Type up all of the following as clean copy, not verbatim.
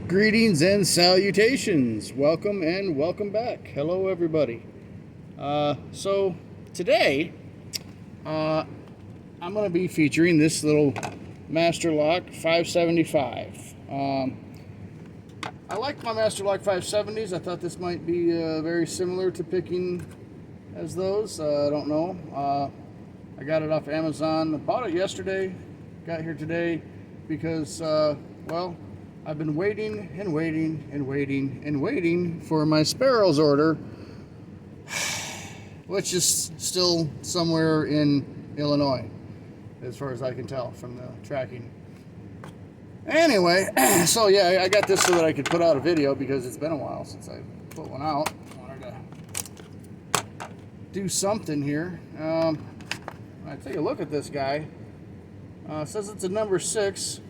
Greetings and salutations. Welcome and welcome back. Hello, everybody. So today, I'm going to be featuring this little Master Lock 575. I like my Master Lock 570s. I thought this might be very similar to picking as those. I don't know. I got it off Amazon. I bought it yesterday. Got here today because, well, I've been waiting and waiting and waiting and waiting for my Sparrows order, which is still somewhere in Illinois, as far as I can tell from the tracking. Anyway, so yeah, I got this so that I could put out a video because it's been a while since I put one out. I wanted to do something here. When I take a look at this guy, it says it's a number 6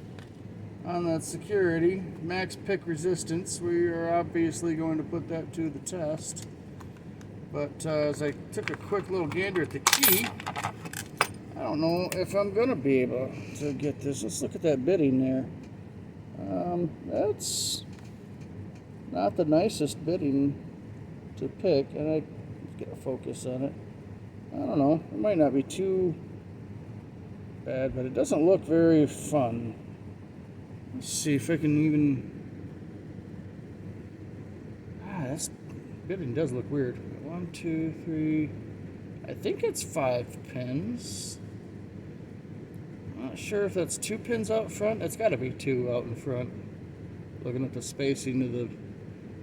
on that security. Max pick resistance. We are obviously going to put that to the test. But as I took a quick little gander at the key, I don't know if I'm going to be able to get this. Let's look at that bitting there. That's not the nicest bitting to pick. And let's get a focus on it. I don't know. It might not be too bad, but it doesn't look very fun. Let's see if I can even... This bitting does look weird. 1, 2, 3... I think it's 5 pins. Not sure if that's 2 pins out front. It's got to be 2 out in front. Looking at the spacing of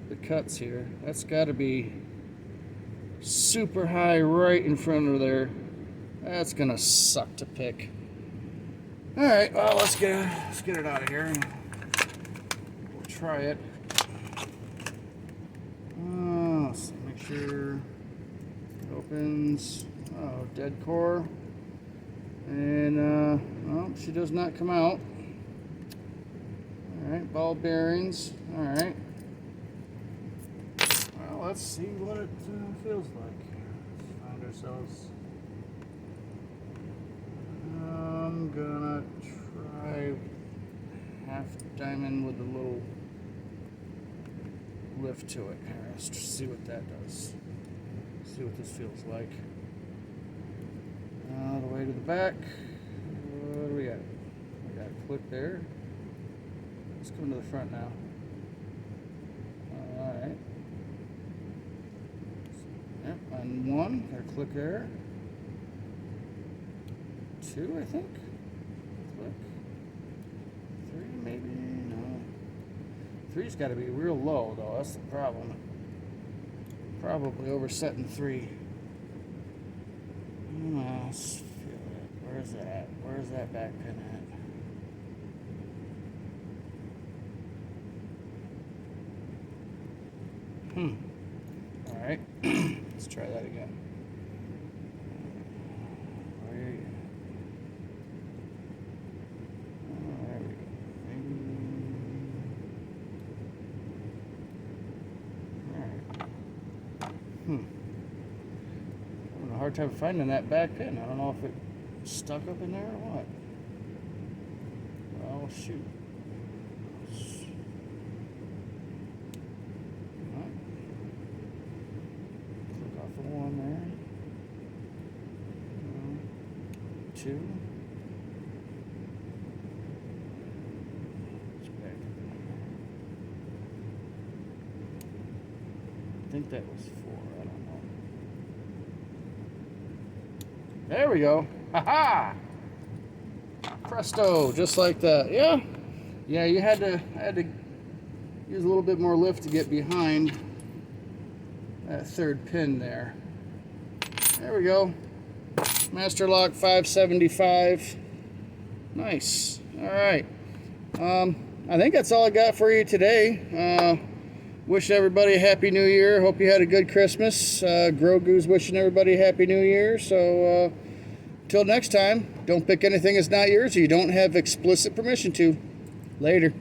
the cuts here. That's got to be super high right in front of there. That's going to suck to pick. Alright, well, let's get it out of here and we'll try it. Let's see, make sure it opens. Oh, dead core. And, well, she does not come out. Alright, ball bearings. Alright. Well, let's see what it feels like. Let's find ourselves. I'm gonna try half diamond with a little lift to it. Let's see what that does. See what this feels like. All the way to the back. What do we got? We got a click there. Let's come to the front now. Alright. Yep, on 1, got a click there. 2, I think. Click. 3, maybe. No. 3's got to be real low, though. That's the problem. Probably oversetting 3. Let's feel it. Where's that? Where's that back pin at? All right. Let's try that again. Having a hard time finding that back pin. I don't know if it stuck up in there or what. Oh, shoot. Right. Click off the 1 there. 2. It's back. I think that was 4. I don't know. There we go. Ha-ha! Presto, just like that. Yeah. Yeah, I had to use a little bit more lift to get behind that 3rd pin there. There we go. Master Lock 575. Nice. All right. I think that's all I got for you today. Wish everybody a Happy New Year. Hope you had a good Christmas. Grogu's wishing everybody a Happy New Year. So, till next time, don't pick anything that's not yours or you don't have explicit permission to. Later.